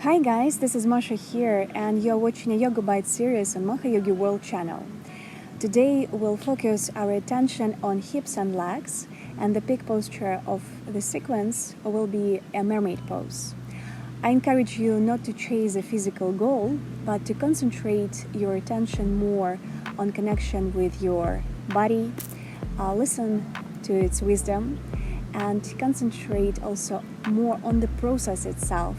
Hi guys, this is Masha here, and you're watching a Yoga Bite series on Maha Yogi World channel. Today we'll focus our attention on hips and legs, and the peak posture of the sequence will be a mermaid pose. I encourage you not to chase a physical goal, but to concentrate your attention more on connection with your body, listen to its wisdom, and concentrate also more on the process itself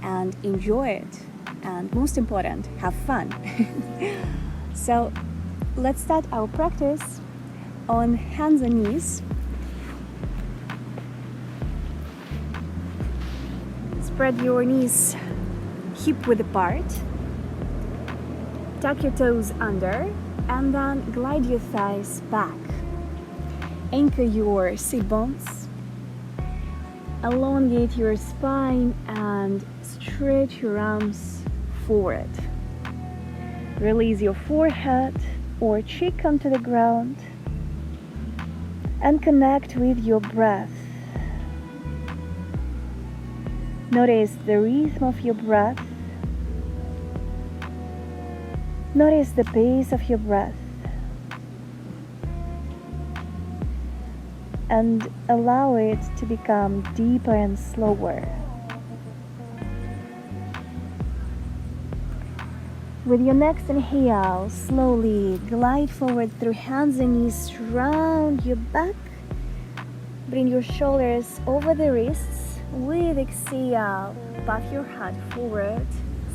and enjoy it, and most important, have fun. So let's start our practice on hands and knees. Spread your knees hip width apart, tuck your toes under, and then glide your thighs back. Anchor your sit bones, elongate your spine and stretch your arms forward. Release your forehead or cheek onto the ground and connect with your breath. Notice the rhythm of your breath. Notice the pace of your breath. And allow it to become deeper and slower. With your next inhale, slowly glide forward through hands and knees, round your back. Bring your shoulders over the wrists. With exhale, puff your head forward,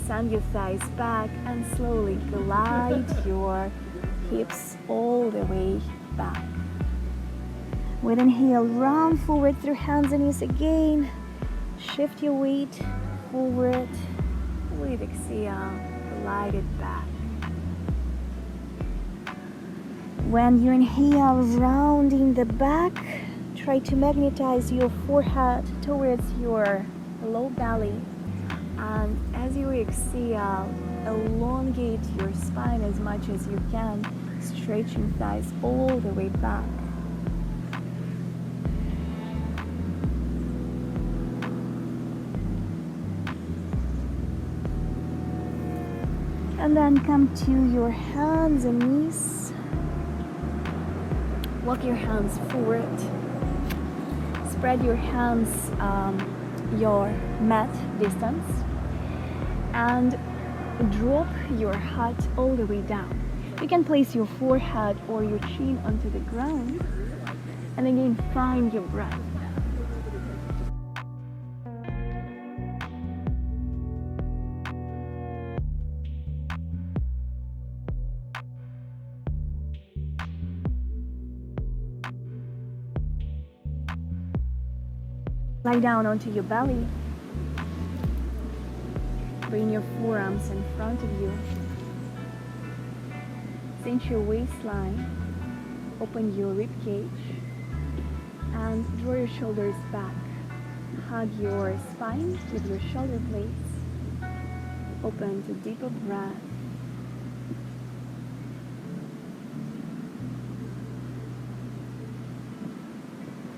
send your thighs back, and slowly glide your hips all the way back. With inhale, round forward through hands and knees again. Shift your weight forward. With exhale, glide it back. When you inhale, rounding the back, try to magnetize your forehead towards your low belly. And as you exhale, elongate your spine as much as you can, stretching thighs all the way back. And then come to your hands and knees. Walk your hands forward. Spread your hands your mat distance. And drop your head all the way down. You can place your forehead or your chin onto the ground. And again, find your breath. Lie down onto your belly. Bring your forearms in front of you. Cinch your waistline. Open your rib cage. And draw your shoulders back. Hug your spine with your shoulder blades. Open to deeper breath.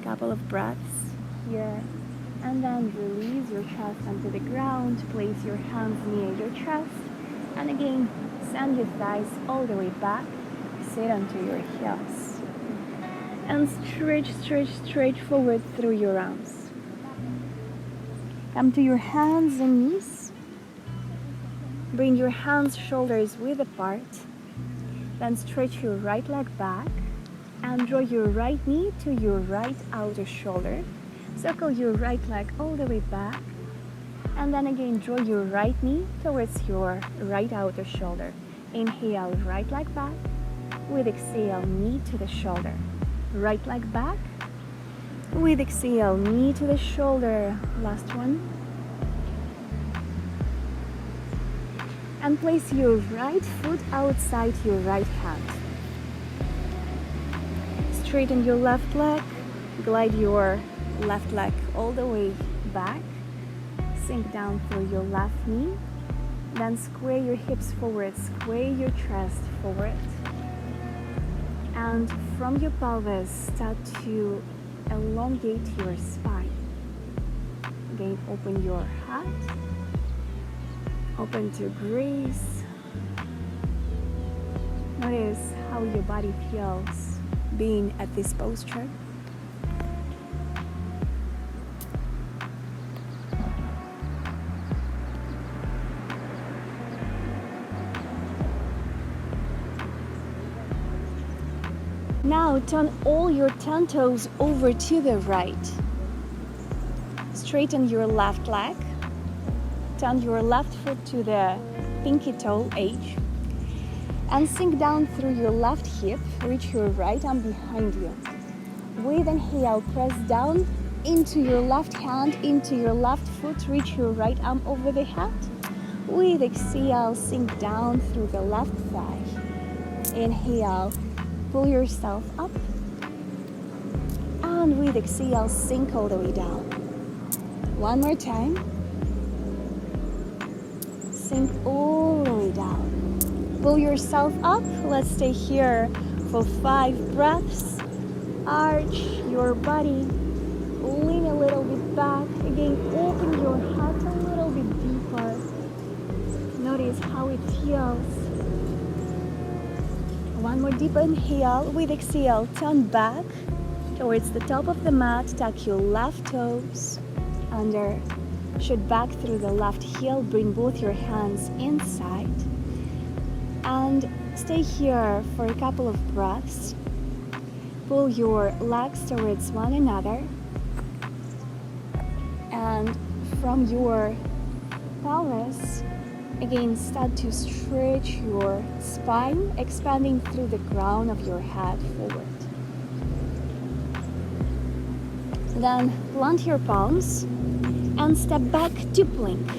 Couple of breaths here, and then release your chest onto the ground. Place your hands near your chest, and again send your thighs all the way back. Sit onto your heels and stretch forward through your arms. Come to your hands and knees. Bring your hands, shoulders width apart. Then stretch your right leg back and draw your right knee to your right outer shoulder. Circle your right leg all the way back, and then again draw your right knee towards your right outer shoulder. Inhale, right leg back. With exhale, knee to the shoulder. Right leg back. With exhale, knee to the shoulder. Last one. And place your right foot outside your right hand. Straighten your left leg. Glide your left leg all the way back. Sink down through your left knee. Then square your hips forward, square your chest forward. And from your pelvis, start to elongate your spine. Again, open your heart. Open to grace. Notice how your body feels being at this posture. Now turn all your 10 toes over to the right. Straighten your left leg. Turn your left foot to the pinky toe edge. And sink down through your left hip. Reach your right arm behind you. With inhale, press down into your left hand, into your left foot. Reach your right arm over the head. With exhale, sink down through the left thigh. Inhale, pull yourself up. And with exhale, sink all the way down. One more time. Sink all the way down. Pull yourself up. Let's stay here for 5 breaths. Arch your body. Lean a little bit back. Again, open your heart a little bit deeper. Notice how it feels. One more deep inhale. With exhale, turn back towards the top of the mat. Tuck your left toes under. Shoot back through the left heel. Bring both your hands inside. And stay here for a couple of breaths. Pull your legs towards one another. And from your pelvis, again, start to stretch your spine, expanding through the crown of your head forward. Then plant your palms and step back to plank.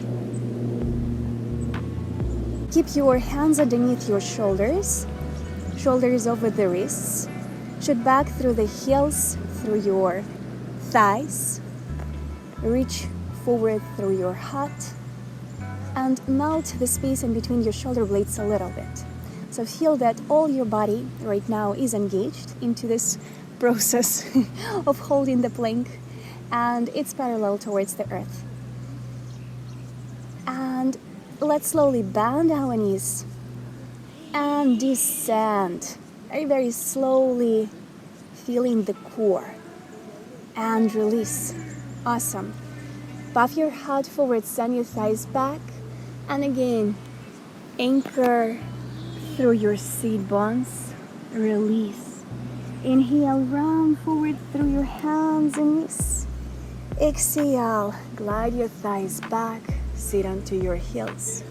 Keep your hands underneath your shoulders, shoulders over the wrists. Shoot back through the heels, through your thighs. Reach forward through your heart. And melt the space in between your shoulder blades a little bit. So feel that all your body right now is engaged into this process of holding the plank, and it's parallel towards the earth. And let's slowly bend our knees and descend very, very slowly, feeling the core, and release. Awesome. Puff your heart forward, send your thighs back. And again, anchor through your seat bones. Release. Inhale, round forward through your hands and knees. Exhale, glide your thighs back. Sit onto your heels.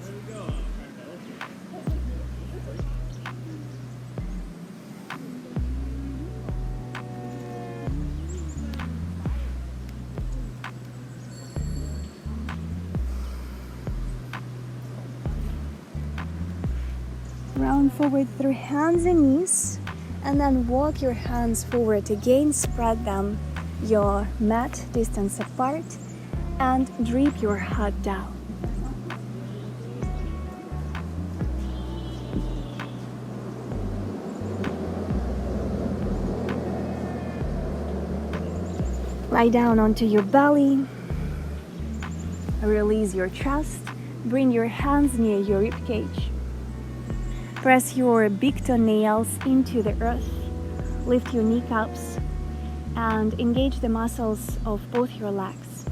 Round forward through hands and knees, and then walk your hands forward again. Spread them your mat distance apart and drip your heart down. Lie down onto your belly. Release your chest. Bring your hands near your ribcage. Press your big toenails into the earth. Lift your kneecaps and engage the muscles of both your legs.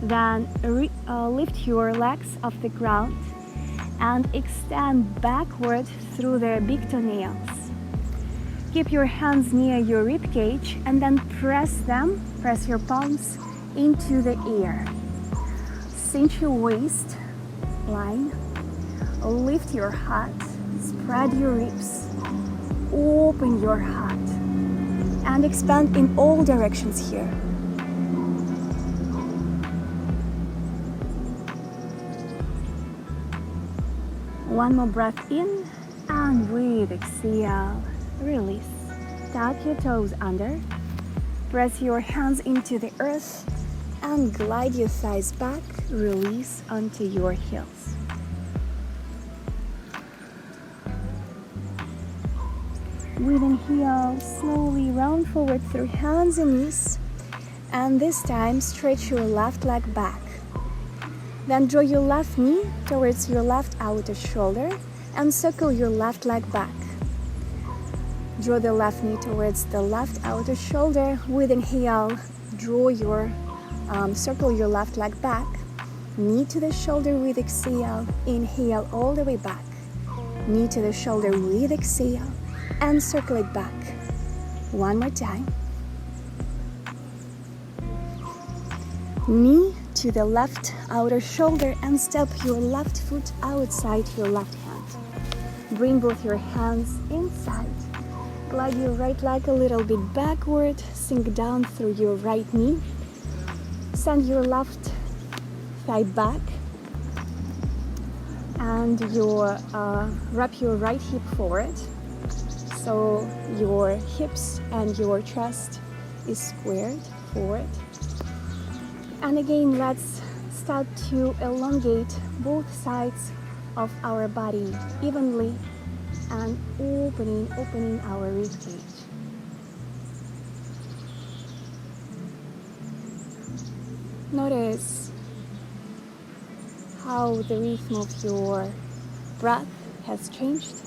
Then lift your legs off the ground and extend backward through the big toenails. Keep your hands near your ribcage and then press your palms into the air. Cinch your waist line, lift your heart, spread your ribs, open your heart, and expand in all directions here. One more breath in, and with exhale, release. Tuck your toes under, press your hands into the earth, and glide your thighs back, release onto your heels. With inhale, slowly round forward through hands and knees, and this time stretch your left leg back. Then draw your left knee towards your left outer shoulder and circle your left leg back. Draw the left knee towards the left outer shoulder. With inhale, circle your left leg back. Knee to the shoulder with exhale. Inhale all the way back. Knee to the shoulder with exhale and circle it back. One more time. Knee to the left outer shoulder and step your left foot outside your left hand. Bring both your hands inside. Glide your right leg a little bit backward. Sink down through your right knee. Send your left thigh back. And wrap your right hip forward. So your hips and your chest is squared forward. And again, let's start to elongate both sides of our body evenly and opening our rib cage. Notice how the rhythm of your breath has changed.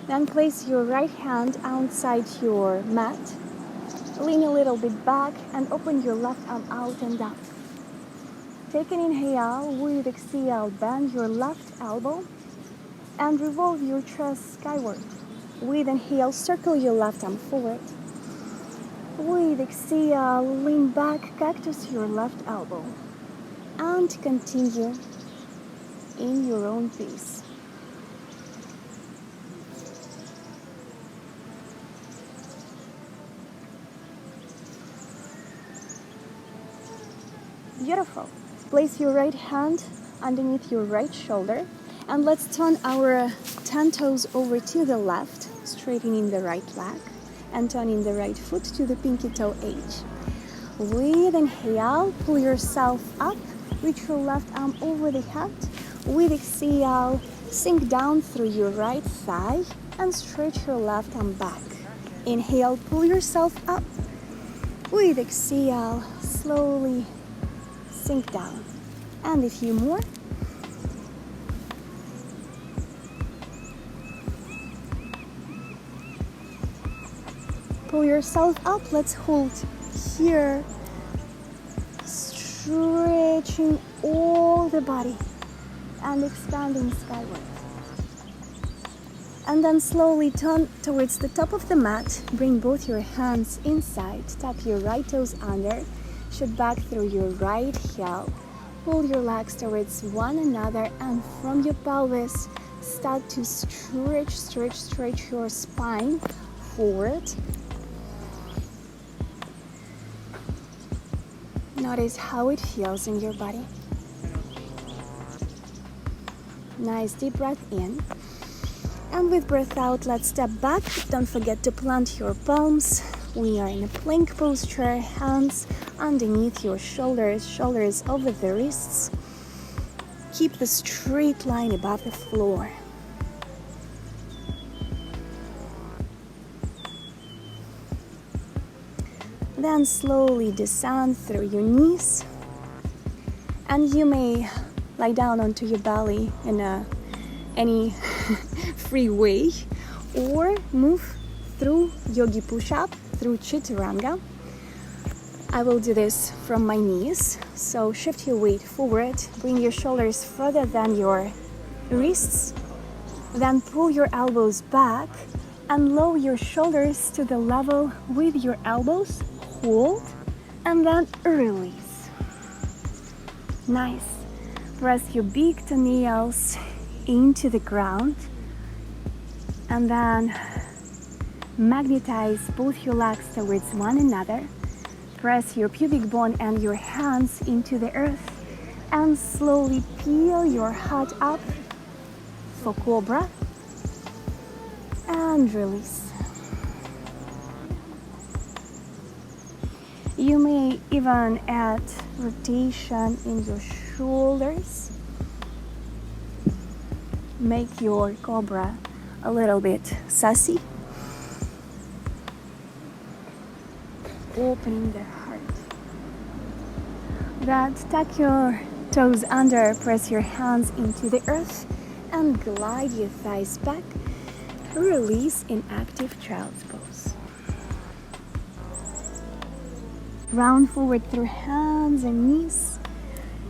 Then place your right hand outside your mat. Lean a little bit back and open your left arm out and up. Take an inhale. With exhale, bend your left elbow and revolve your chest skyward. With inhale, circle your left arm forward. With exhale, lean back, cactus your left elbow. And continue in your own pace. Beautiful. Place your right hand underneath your right shoulder and let's turn our 10 toes over to the left, straightening the right leg and turning the right foot to the pinky toe edge. With inhale, pull yourself up, reach your left arm over the head. With exhale, sink down through your right thigh and stretch your left arm back. Inhale, pull yourself up. With exhale, slowly sink down. And a few more. Pull yourself up. Let's hold here. Stretching all the body and expanding skyward. And then slowly turn towards the top of the mat. Bring both your hands inside. Tap your right toes under. Shoot back through your right heel. Pull your legs towards one another and from your pelvis, start to stretch your spine forward. Notice how it feels in your body. Nice deep breath in. And with breath out, let's step back. Don't forget to plant your palms. We are in a plank posture, hands underneath your shoulders, shoulders over the wrists. Keep the straight line above the floor. Then slowly descend through your knees. And you may lie down onto your belly in any free way, or move through yogi push-up, through chaturanga. I will do this from my knees, so shift your weight forward, bring your shoulders further than your wrists, then pull your elbows back and lower your shoulders to the level with your elbows, hold, and then release. Nice. Press your big toenails into the ground and then magnetize both your legs towards one another. Press your pubic bone and your hands into the earth and slowly peel your heart up for cobra and release. You may even add rotation in your shoulders. Make your cobra a little bit sassy. opening the heart. Then tuck your toes under, press your hands into the earth, and glide your thighs back. Release in active child's pose. Round forward through hands and knees.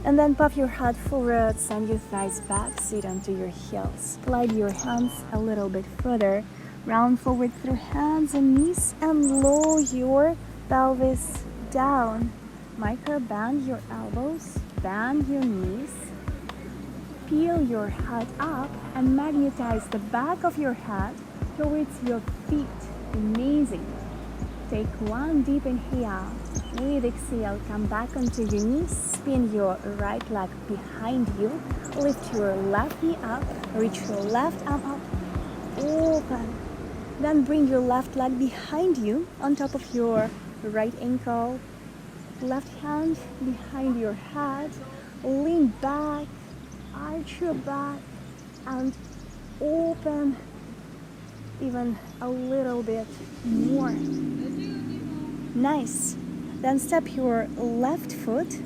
And then puff your head forward, send your thighs back, sit onto your heels. Glide your hands a little bit further. Round forward through hands and knees and lower your pelvis down. Micro bend your elbows, bend your knees. Peel your head up and magnetize the back of your head towards your feet. Amazing. Take one deep inhale. With exhale, come back onto your knees. Spin your right leg behind you. Lift your left knee up. Reach your left arm up. Open. Then bring your left leg behind you on top of your right ankle. Left hand behind your head. Lean back. Arch your back. And open even a little bit more. Nice. Then step your left foot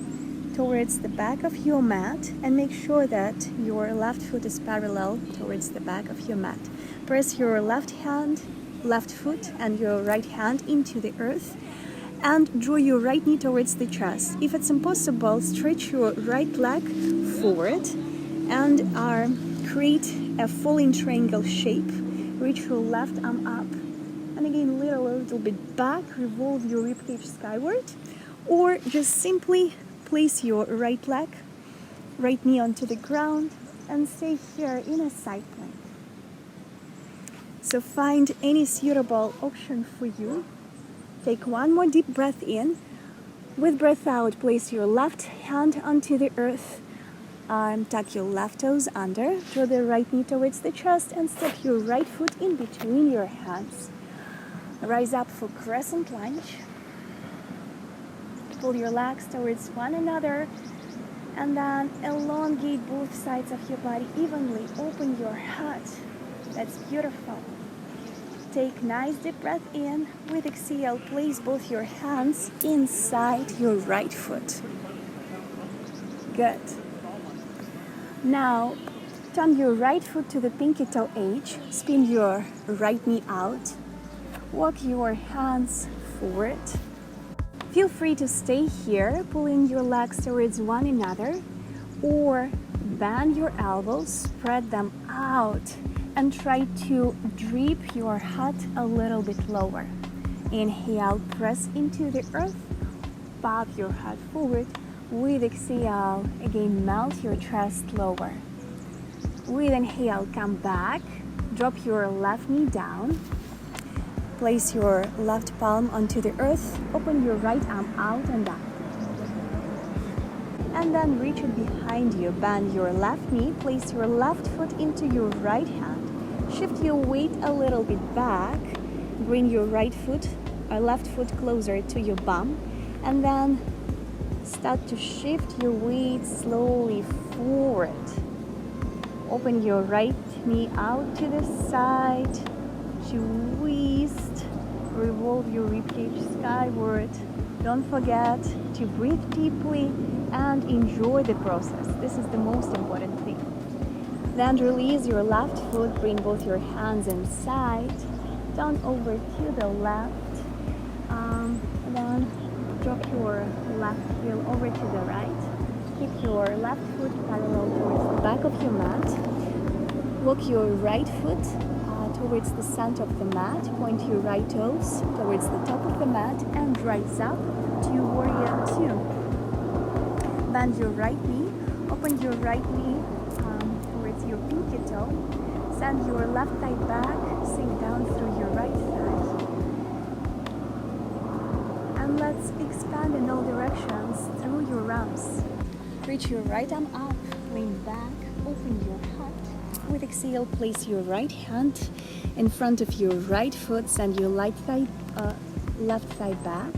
towards the back of your mat and make sure that your left foot is parallel towards the back of your mat. Press your left foot and your right hand into the earth and draw your right knee towards the chest. If it's impossible, stretch your right leg forward and create a falling triangle shape. Reach your left arm up. And again, a little bit back, revolve your ribcage skyward, or just simply place your right knee onto the ground, and stay here in a side plank. So find any suitable option for you. Take one more deep breath in. With breath out, place your left hand onto the earth. Tuck your left toes under, draw the right knee towards the chest, and step your right foot in between your hands. Rise up for crescent lunge. Pull your legs towards one another and then elongate both sides of your body evenly. Open your heart. That's beautiful. Take nice deep breath in. With exhale, place both your hands inside your right foot. Good. Now, turn your right foot to the pinky toe edge. Spin your right knee out. Walk your hands forward. Feel free to stay here, pulling your legs towards one another, or bend your elbows, spread them out, and try to drip your head a little bit lower. Inhale, press into the earth, pop your head forward. With exhale, again, melt your chest lower. With inhale, come back, drop your left knee down. Place your left palm onto the earth, open your right arm out and up. And then reach it behind you, bend your left knee, place your left foot into your right hand. Shift your weight a little bit back, bring your left foot closer to your bum, and then start to shift your weight slowly forward. Open your right knee out to the side. Twist, revolve your ribcage skyward. Don't forget to breathe deeply and enjoy the process. This is the most important thing. Then release your left foot, bring both your hands inside, turn over to the left, then drop your left heel over to the right. Keep your left foot parallel towards the back of your mat. Walk your right foot towards the center of the mat, point your right toes towards the top of the mat and rise up to warrior two. Bend your right knee, open your right knee towards your pinky toe, send your left thigh back, sink down through your right thigh. And let's expand in all directions through your arms. Reach your right arm up, lean back, open your heart. With exhale, place your right hand in front of your right foot, send your left thigh back,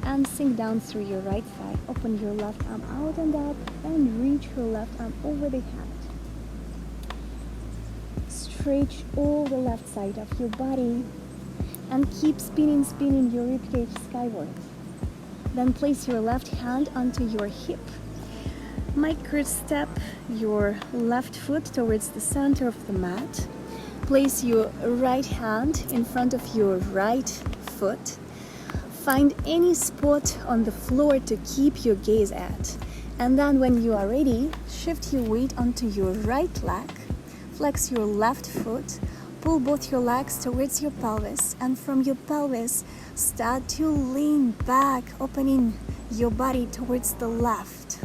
and sink down through your right thigh. Open your left arm out and up, and reach your left arm over the head. Stretch all the left side of your body. and keep spinning your ribcage skyward. Then place your left hand onto your hip. Micro step your left foot towards the center of the mat. Place your right hand in front of your right foot. Find any spot on the floor to keep your gaze at. And then when you are ready, shift your weight onto your right leg. Flex your left foot. Pull both your legs towards your pelvis, and from your pelvis, start to lean back, opening your body towards the left.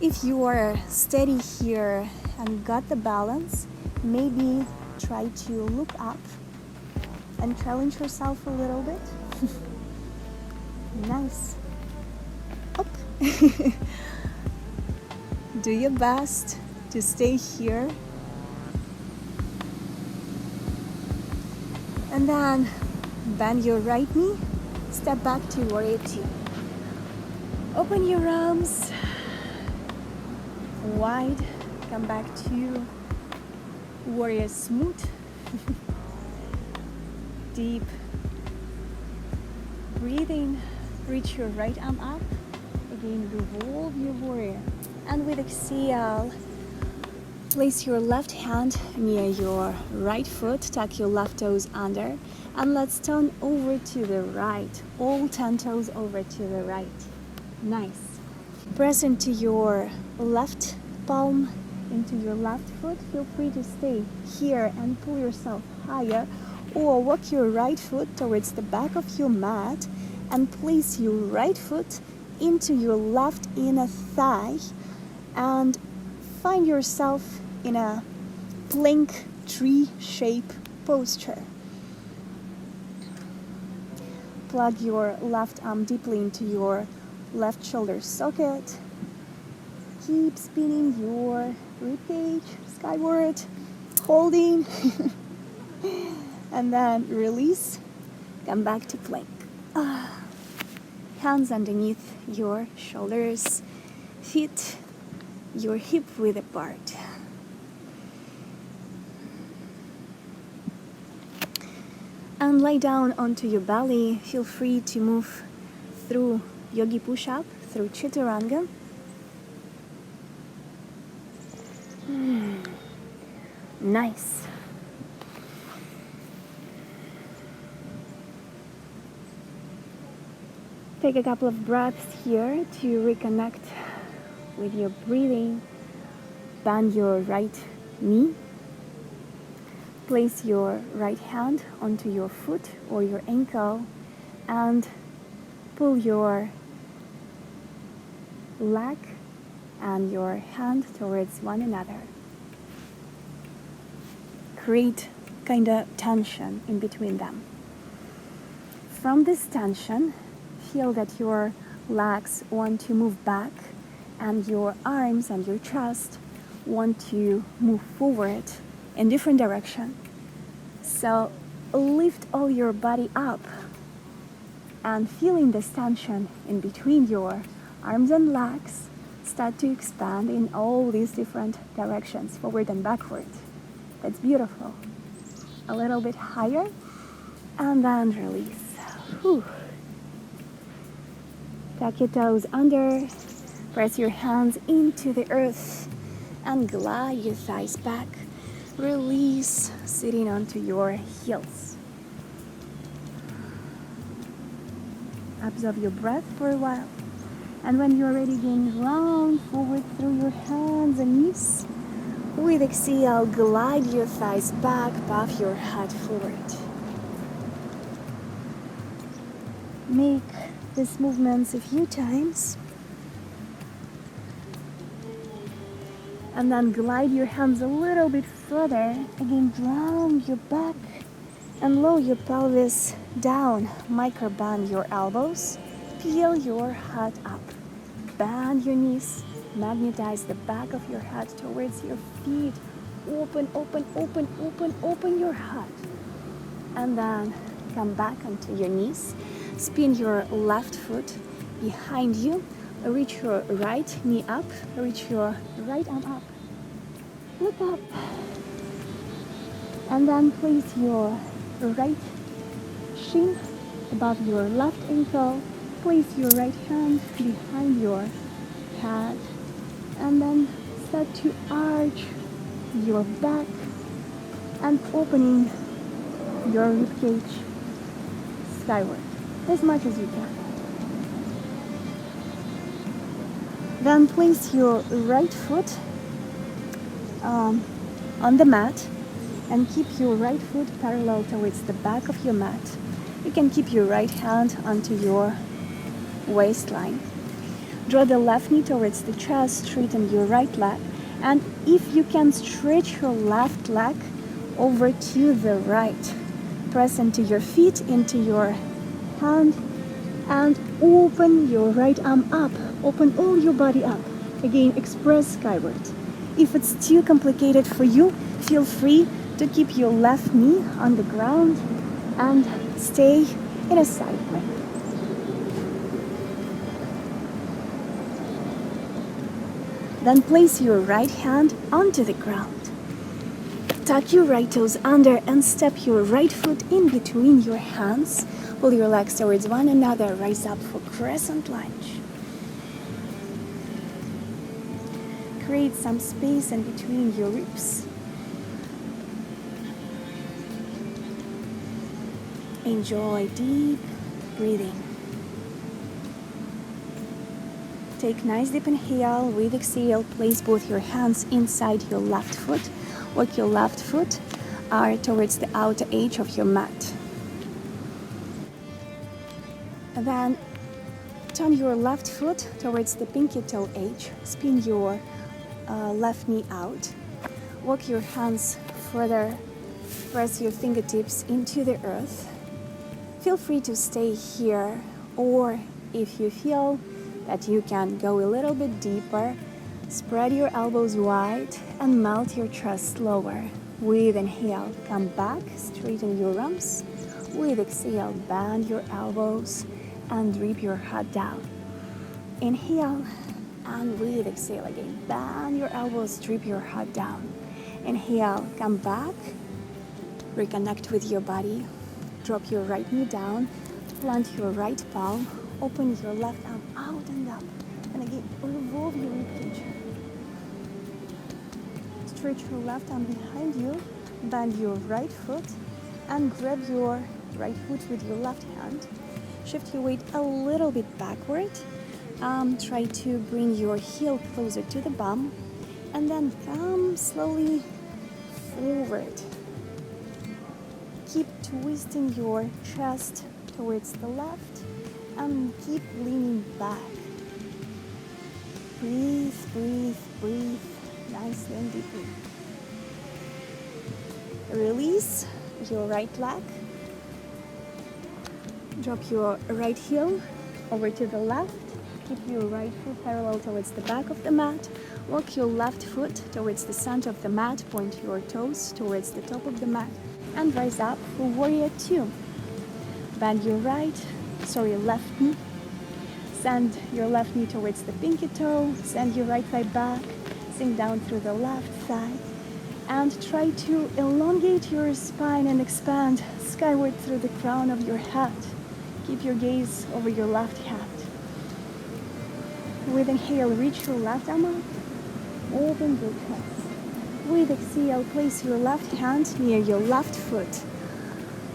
If you are steady here and got the balance, maybe try to look up and challenge yourself a little bit. Nice. Up. Do your best to stay here. And then bend your right knee, step back to warrior two. Open your arms wide, come back to warrior smooth. Deep breathing, reach your right arm up. Again, revolve your warrior. And with exhale, place your left hand near your right foot, tuck your left toes under, and let's turn over to the right. All 10 toes over to the right. Nice. Press into your left palm, into your left foot. Feel free to stay here and pull yourself higher, or walk your right foot towards the back of your mat and place your right foot into your left inner thigh and find yourself in a plank tree shape posture. Plug your left arm deeply into your left shoulder socket. Keep spinning your ribcage skyward, holding, and then release. Come back to plank. Hands underneath your shoulders, feet your hip width apart. And lie down onto your belly. Feel free to move through yogi push-up, through chaturanga. Nice. Take a couple of breaths here to reconnect with your breathing. Bend your right knee. Place your right hand onto your foot or your ankle and pull your leg and your hand towards one another. Create kind of tension in between them. From this tension, feel that your legs want to move back and your arms and your chest want to move forward in different direction. So lift all your body up and feeling this tension in between your arms and legs, start to expand in all these different directions, forward and backward. That's beautiful. A little bit higher and then release. Whew. Tuck your toes under, press your hands into the earth and glide your thighs back. Release, sitting onto your heels. Absorb your breath for a while. And when you're ready, gain round forward through your hands and knees. With exhale, glide your thighs back, puff your head forward. Make these movements a few times. And then glide your hands a little bit further. Again, round your back and lower your pelvis down. Micro bend your elbows. Peel your head up. Bend your knees. Magnetize the back of your head towards your feet. Open, open, open, open, open your head. And then come back onto your knees. Spin your left foot behind you. Reach your right knee up. Reach your right arm up. Look up. And then place your right shin above your left ankle. Place your right hand behind your head and then start to arch your back and opening your ribcage skyward as much as you can. Then place your right foot on the mat and keep your right foot parallel towards the back of your mat. You can keep your right hand onto your waistline. Draw the left knee towards the chest, straighten your right leg, and if you can, stretch your left leg over to the right. Press into your feet, into your hand, and open your right arm up. Open all your body up. Again, express skyward. If it's too complicated for you, feel free to keep your left knee on the ground and stay in a side plank. Then place your right hand onto the ground. Tuck your right toes under and step your right foot in between your hands. Pull your legs towards one another. Rise up for crescent lunge. Create some space in between your ribs. Enjoy deep breathing. Take nice deep inhale. With exhale, place both your hands inside your left foot. Walk your left foot towards the outer edge of your mat. And then turn your left foot towards the pinky toe edge. Spin your left knee out. Walk your hands further. Press your fingertips into the earth. Feel free to stay here, or if you feel that you can go a little bit deeper, spread your elbows wide and melt your chest lower. With inhale, come back, straighten your arms. With exhale, bend your elbows and drop your head down. Inhale, and with exhale again, bend your elbows, drop your head down. Inhale, come back, reconnect with your body. Drop your right knee down, plant your right palm, open your left arm out and up. And again, revolve your ribcage. Stretch your left arm behind you, bend your right foot, and grab your right foot with your left hand. Shift your weight a little bit backward. Try to bring your heel closer to the bum, and then come slowly forward. Keep twisting your chest towards the left and keep leaning back. Breathe, breathe, breathe, nicely and deeply. Release your right leg. Drop your right heel over to the left. Keep your right foot parallel towards the back of the mat. Walk your left foot towards the center of the mat. Point your toes towards the top of the mat. And rise up for warrior two. Bend your left knee. Send your left knee towards the pinky toe. Send your right thigh back. Sink down through the left thigh. And try to elongate your spine and expand skyward through the crown of your head. Keep your gaze over your left hand. With inhale, reach your left arm up. Open your chest. With exhale, place your left hand near your left foot.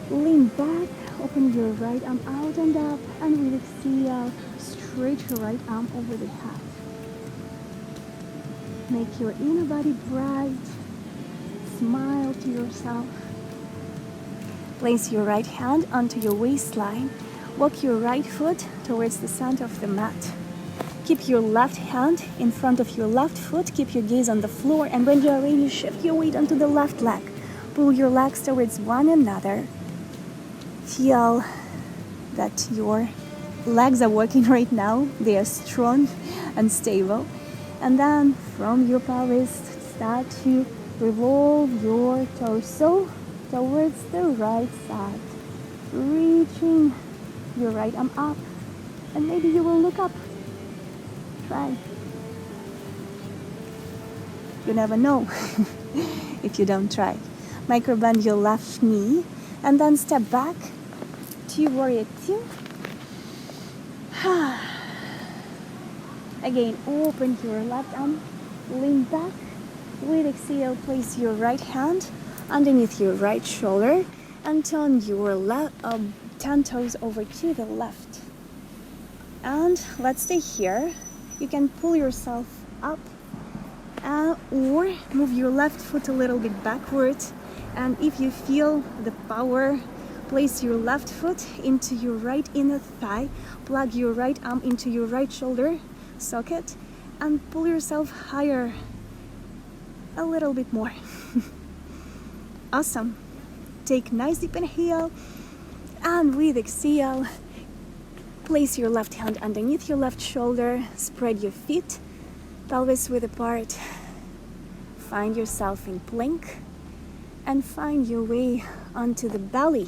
Lean back, open your right arm out and up, and with exhale, stretch your right arm over the head. Make your inner body bright. Smile to yourself. Place your right hand onto your waistline. Walk your right foot towards the center of the mat. Keep your left hand in front of your left foot. Keep your gaze on the floor. And when you are ready, shift your weight onto the left leg. Pull your legs towards one another. Feel that your legs are working right now. They are strong and stable. And then from your pelvis, start to revolve your torso towards the right side. Reaching your right arm up. And maybe you will look up. Try. You never know if you don't try. Micro bend your left knee and then step back to warrior two. Again, open your left arm, lean back. With exhale, place your right hand underneath your right shoulder and turn your 10 toes over to the left. And let's stay here. You can pull yourself up or move your left foot a little bit backward. And if you feel the power, place your left foot into your right inner thigh, plug your right arm into your right shoulder socket, and pull yourself higher a little bit more. Awesome. Take nice deep inhale, and with exhale, place your left hand underneath your left shoulder, spread your feet, pelvis width apart, find yourself in plank, and find your way onto the belly.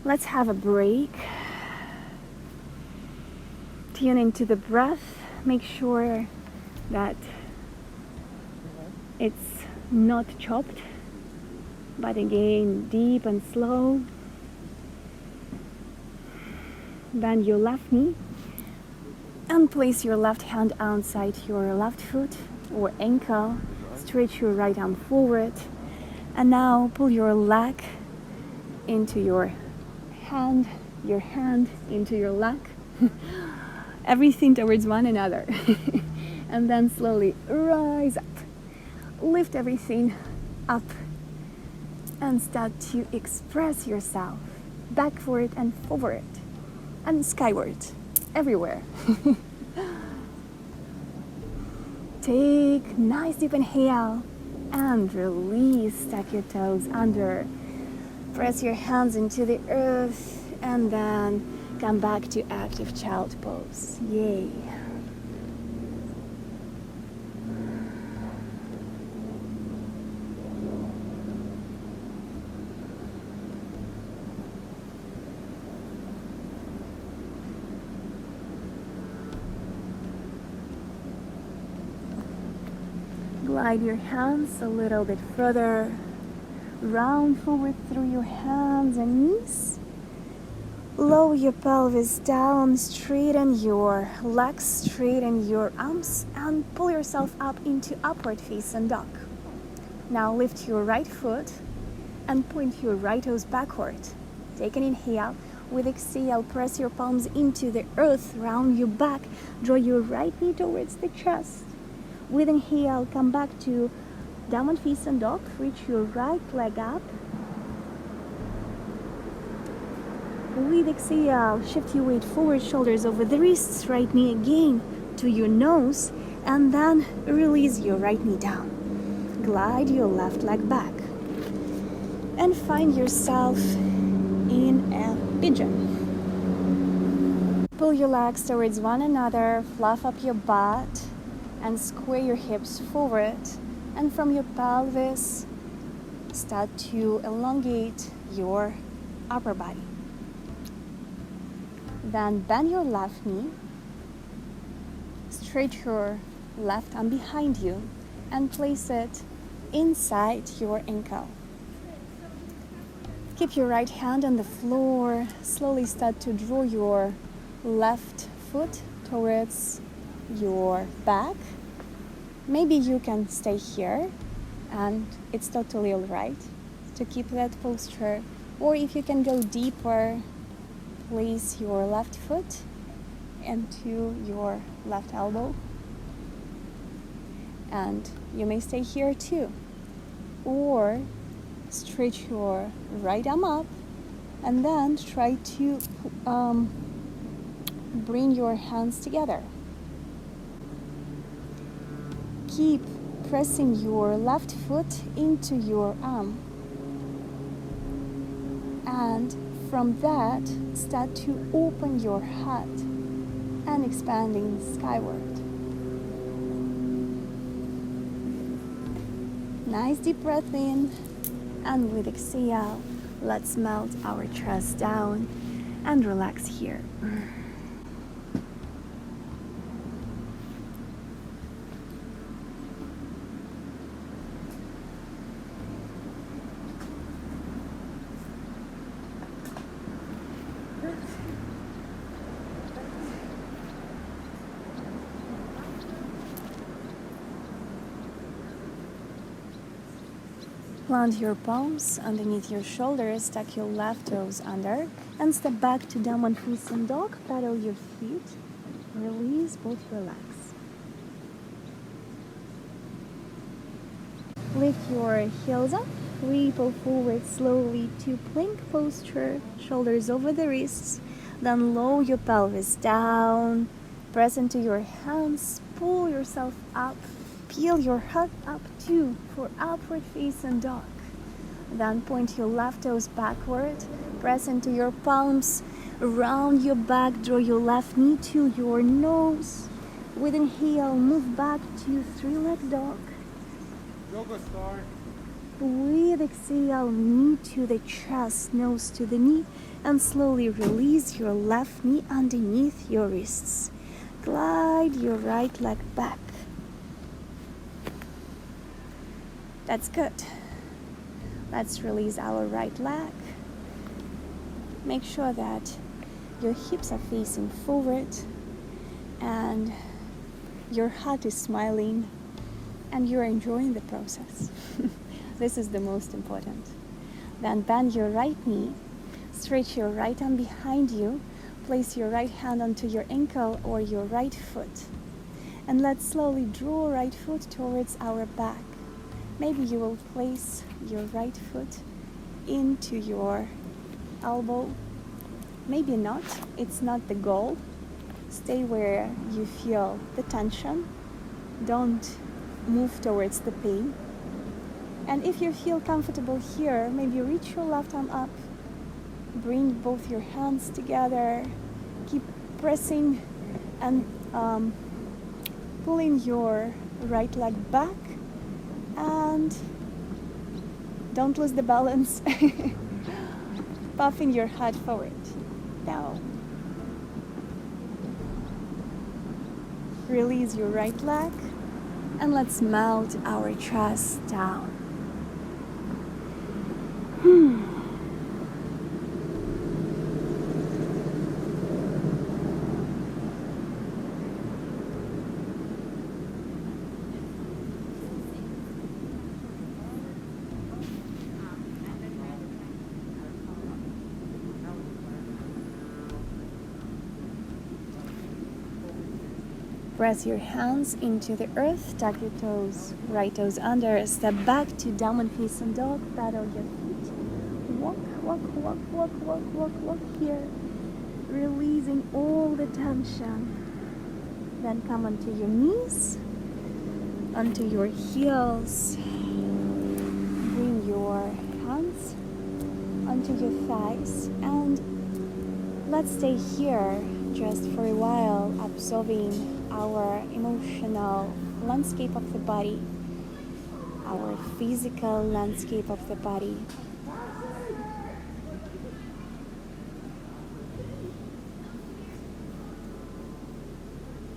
Let's have a break. Tune into the breath. Make sure that it's not chopped, but again, deep and slow. Bend your left knee and place your left hand outside your left foot or ankle. Stretch your right arm forward. And now pull your leg into your hand into your leg. Everything towards one another. And then slowly rise up. Lift everything up and start to express yourself backward and forward and skyward, everywhere. Take nice deep inhale and release. Step your toes under. Press your hands into the earth and then come back to active child pose. Yay. Glide your hands a little bit further. Round forward through your hands and knees. Lower your pelvis down, straighten your legs, straighten your arms, and pull yourself up into upward facing dog. Now lift your right foot and point your right toes backward. Take an inhale. With exhale, press your palms into the earth, round your back, draw your right knee towards the chest. With inhale, come back to downward facing dog. Reach your right leg up. With exhale, shift your weight forward, shoulders over the wrists, right knee again to your nose, and then release your right knee down. Glide your left leg back. And find yourself in a pigeon. Pull your legs towards one another, fluff up your butt, and square your hips forward. And from your pelvis, start to elongate your upper body. Then bend your left knee, stretch your left arm behind you, and place it inside your ankle. Keep your right hand on the floor. Slowly start to draw your left foot towards your back. Maybe you can stay here, and it's totally all right to keep that posture. Or if you can go deeper, place your left foot into your left elbow, and you may stay here too. Or stretch your right arm up and then try to bring your hands together. Keep pressing your left foot into your arm, and from that start to open your heart and expanding skyward. Nice deep breath in, and with exhale, let's melt our chest down and relax here. Plant your palms underneath your shoulders, tuck your left toes under, and step back to downward facing dog. Pedal your feet. Release both your legs. Lift your heels up. Ripple forward slowly to plank posture, shoulders over the wrists. Then lower your pelvis down. Press into your hands. Pull yourself up. Peel your head up too for upward facing dog. Then point your left toes backward. Press into your palms. Round your back. Draw your left knee to your nose. With inhale, move back to three-leg dog. Yoga star. With exhale, knee to the chest, nose to the knee, and slowly release your left knee underneath your wrists. Glide your right leg back. That's good. Let's release our right leg. Make sure that your hips are facing forward and your heart is smiling and you're enjoying the process. This is the most important. Then bend your right knee, stretch your right arm behind you, place your right hand onto your ankle or your right foot. And let's slowly draw right foot towards our back. Maybe you will place your right foot into your elbow. Maybe not, it's not the goal. Stay where you feel the tension. Don't move towards the pain. And if you feel comfortable here, maybe reach your left arm up. Bring both your hands together. Keep pressing and pulling your right leg back. And don't lose the balance. Puffing your head forward. Down. Release your right leg. And let's melt our chest down. Press your hands into the earth, tuck your toes, right toes under, step back to downward facing dog, pedal your feet. Walk, walk, walk, walk, walk, walk, walk here. Releasing all the tension. Then come onto your knees, onto your heels. Bring your hands onto your thighs and let's stay here just for a while, observing our emotional landscape of the body, our physical landscape of the body.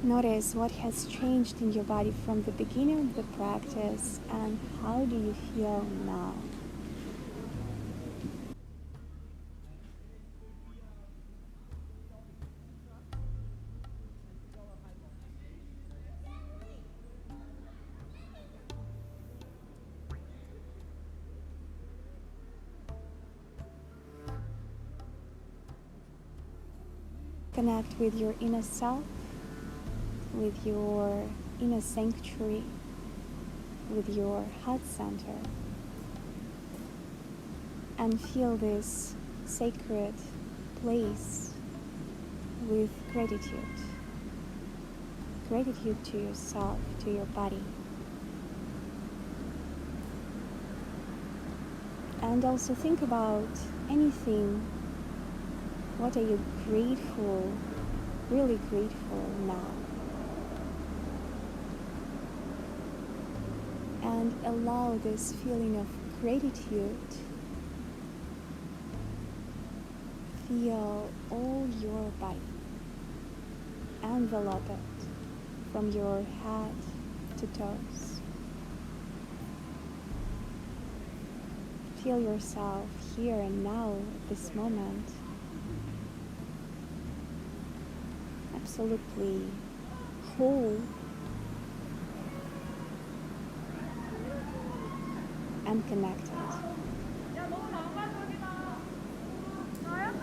Notice what has changed in your body from the beginning of the practice and how do you feel now? Connect with your inner self, with your inner sanctuary, with your heart center, and feel this sacred place with gratitude. Gratitude to yourself, to your body. And also think about anything. What are you grateful, really grateful now? And allow this feeling of gratitude feel all your body. Envelope it from your head to toes. Feel yourself here and now at this moment. Absolutely whole and connected.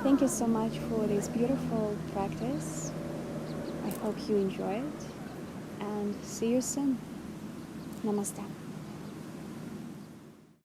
Thank you so much for this beautiful practice. I hope you enjoy it and see you soon. Namaste.